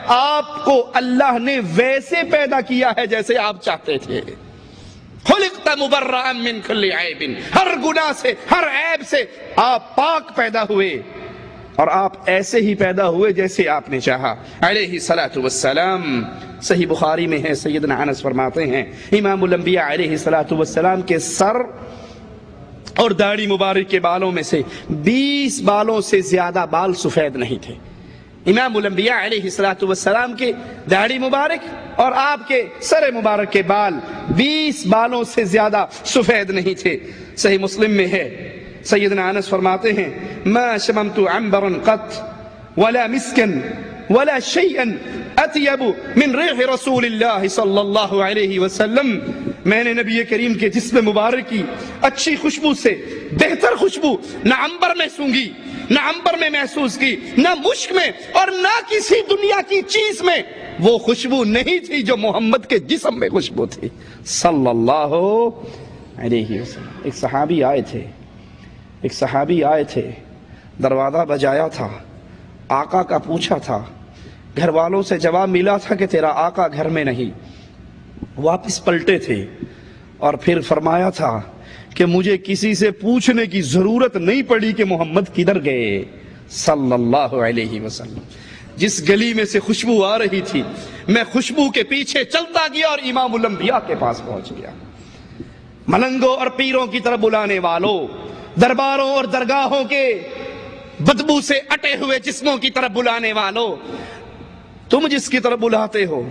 آپ کو اللہ نے ویسے پیدا کیا ہے جیسے آپ چاہتے تھے. خلقت مبرأ من کل عیب، ہر گناہ سے، ہر عیب سے آپ پاک پیدا ہوئے، اور آپ ایسے ہی پیدا ہوئے جیسے آپ نے چاہا. علیہ الصلوۃ والسلام. صحیح بخاری میں ہے، سیدنا انس فرماتے ہیں امام الانبیاء علیہ الصلوۃ والسلام کے سر اور داڑھی مبارک کے بالوں میں سے 20 بالوں سے زیادہ بال سفید نہیں تھے. امام الانبیاء علیہ الصلوۃ والسلام کے داڑھی مبارک اور آپ کے سر مبارک کے بال 20 بالوں سے زیادہ سفید نہیں تھے. صحیح مسلم میں ہے، سیدنا انس فرماتے ہیں ما شممت عنبرا قط ولا مسكا ولا شيئا اطيب من ريح رسول الله صلی اللہ علیہ وسلم. میں نے نبی کریم کے جسم مبارک کی اچھی خوشبو سے بہتر خوشبو نہ عنبر میں سونگی، نہ عنبر میں محسوس کی، نہ مشک میں، اور نہ کسی دنیا کی چیز میں وہ خوشبو نہیں تھی جو محمد کے جسم میں خوشبو تھی صلی اللہ علیہ وسلم. ایک صحابی آئے تھے، دروازہ بجایا تھا، آقا کا پوچھا تھا، گھر والوں سے جواب ملا تھا کہ تیرا آقا گھر میں نہیں. واپس پلٹے تھے اور پھر فرمایا تھا کہ مجھے کسی سے پوچھنے کی ضرورت نہیں پڑی کہ محمد کدھر گئے صلی اللہ علیہ وسلم. جس گلی میں سے خوشبو آ رہی تھی میں خوشبو کے پیچھے چلتا گیا اور امام الانبیاء کے پاس پہنچ گیا. ملنگوں اور پیروں کی طرف بلانے والوں، درباروں اور درگاہوں کے بدبو سے اٹے ہوئے جسموں کی طرف بلانے والوں، تم جس کی طرف بلاتے ہو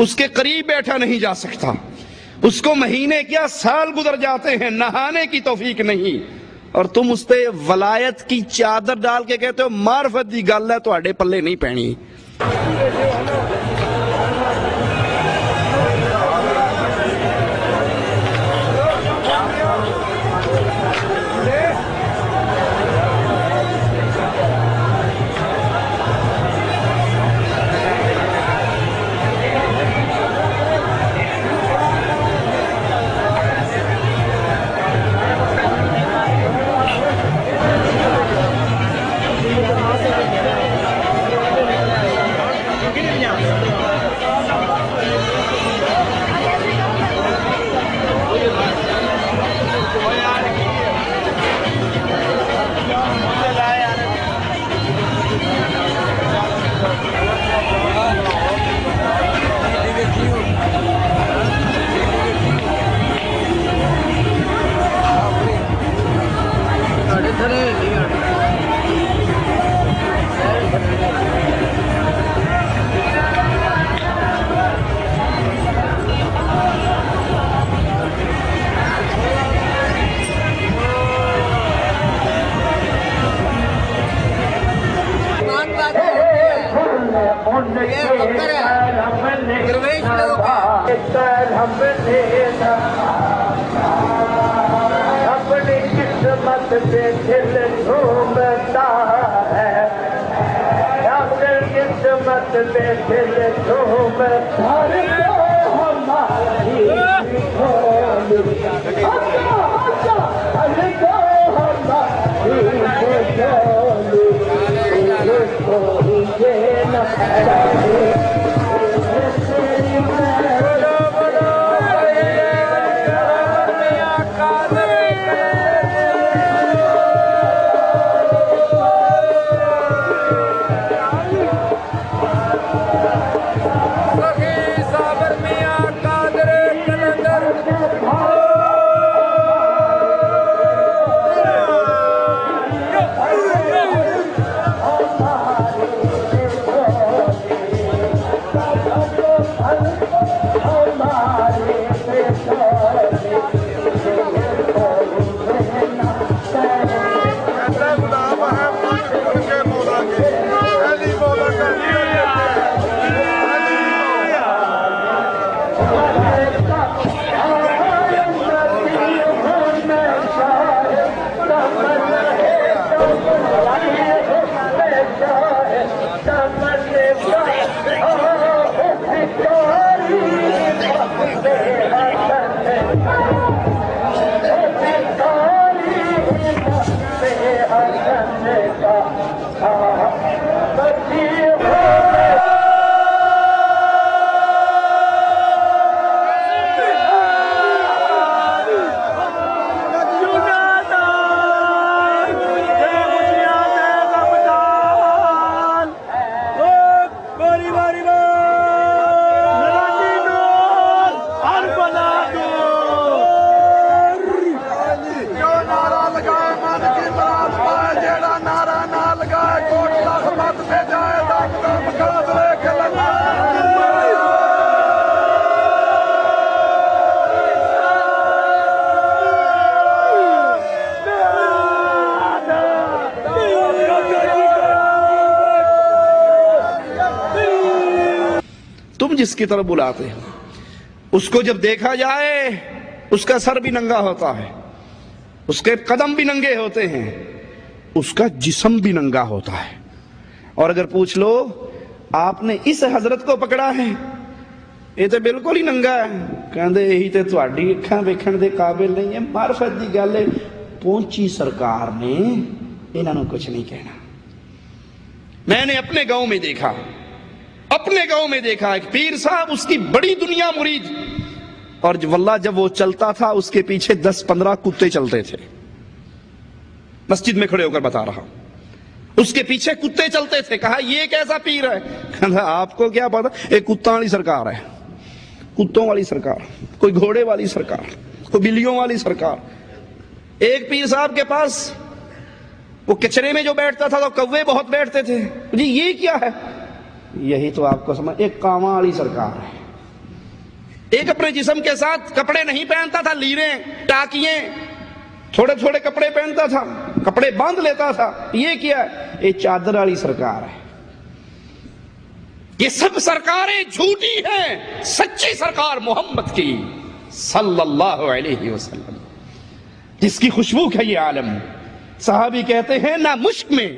اس کے قریب بیٹھا نہیں جا سکتا. اس کو مہینے کیا سال گزر جاتے ہیں، نہانے کی توفیق نہیں، اور تم اس پہ ولایت کی چادر ڈال کے کہتے ہو معرفت دی گل ہے تواڈے پلے نہیں پینی. اپنی قسمت پہ دل جھومتا ہے، اپنی قسمت پہ دل جھومتا ہے. ہماری تم جس کی طرف بلاتے ہو اس کو جب دیکھا جائے اس کا سر بھی ننگا ہوتا ہے، اس کے قدم بھی ننگے ہوتے ہیں، اس کا جسم بھی ننگا ہوتا ہے. اور اگر پوچھ لو آپ نے اس حضرت کو پکڑا ہے، یہ تو بالکل ہی ننگا ہے، کہندے یہی تے تہاڈی اکھاں ویکھن دے قابل نہیں ہے، معرفت دی گل ہے. پہنچی سرکار نے انہاں نوں کچھ نہیں کہنا. میں نے اپنے گاؤں میں دیکھا ایک پیر صاحب، اس کی بڑی دنیا مرید، اور واللہ جب وہ چلتا تھا اس کے پیچھے 10-15 کتے چلتے تھے. مسجد میں کھڑے ہو کر بتا رہا ہوں، اس کے پیچھے کتے چلتے تھے. کہا یہ کیسا پیر ہے؟ کہا آپ کو کیا پتا، ایک کتوں والی سرکار ہے، کتوں والی سرکار، کوئی گھوڑے والی سرکار، کوئی بلیوں والی سرکار. ایک پیر صاحب کے پاس وہ کچرے میں جو بیٹھتا تھا تو کوے بہت بیٹھتے تھے. جی یہ کیا ہے؟ یہی تو آپ کو سمجھ، ایک کاواں والی سرکار ہے. ایک اپنے جسم کے ساتھ کپڑے نہیں پہنتا تھا، لیریں ٹاکیے تھوڑے تھوڑے کپڑے پہنتا تھا، کپڑے باندھ لیتا تھا. یہ کیا ہے؟ یہ چادر والی سرکار ہے. یہ سب سرکاریں جھوٹی ہیں، سچی سرکار محمد کی صلی اللہ علیہ وسلم، جس کی خوشبو ہے یہ عالم. صحابی کہتے ہیں نہ مشک میں،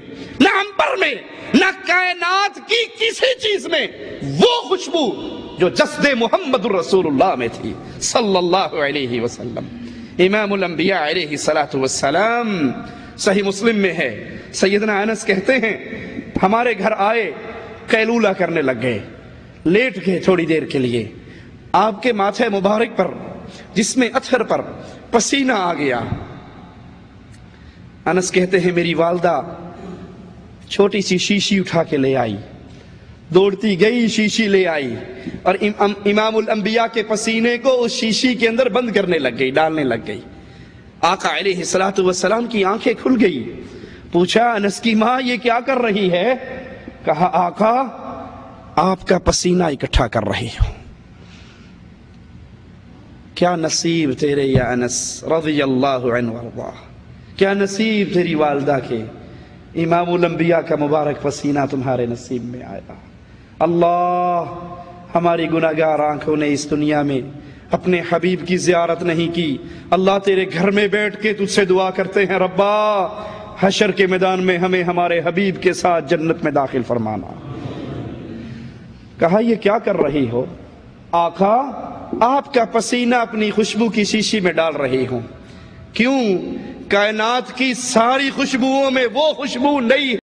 نہ عنبر میں، نہ کائنات کی کسی چیز میں وہ خوشبو جو جسد محمد الرسول اللہ میں تھی صلی اللہ علیہ وسلم. امام الانبیاء علیہ الصلوۃ والسلام، صحیح مسلم میں ہے، سیدنا انس کہتے ہیں ہمارے گھر آئے، قیلولہ کرنے لگ گئے، لیٹ گئے تھوڑی دیر کے لیے. آپ کے ماتھے مبارک پر، جس میں اطہر پر پسینہ آ گیا. انس کہتے ہیں میری والدہ چھوٹی سی شیشی اٹھا کے لے آئی، دوڑتی گئی شیشی لے آئی، اور امام الانبیاء کے پسینے کو اس شیشی کے اندر بند کرنے لگ گئی، ڈالنے لگ گئی. آقا علیہ الصلوۃ والسلام کی آنکھیں کھل گئی. پوچھا انس کی ماں یہ کیا کر رہی ہے؟ کہا آقا آپ کا پسینہ اکٹھا کر رہی ہوں. کیا نصیب تیرے یا انس رضی اللہ عنہ وارضاہ، کیا نصیب تیری والدہ کے، امام الانبیاء کا مبارک پسینہ تمہارے نصیب میں آیا. اللہ ہماری گناہگار آنکھوں نے اس دنیا میں اپنے حبیب کی زیارت نہیں کی. اللہ تیرے گھر میں بیٹھ کے تجھ سے دعا کرتے ہیں ربا حشر کے میدان میں ہمیں ہمارے حبیب کے ساتھ جنت میں داخل فرمانا. کہا یہ کیا کر رہی ہو؟ آقا آپ کا پسینہ اپنی خوشبو کی شیشی میں ڈال رہی ہوں. کیوں؟ کائنات کی ساری خوشبوؤں میں وہ خوشبو نہیں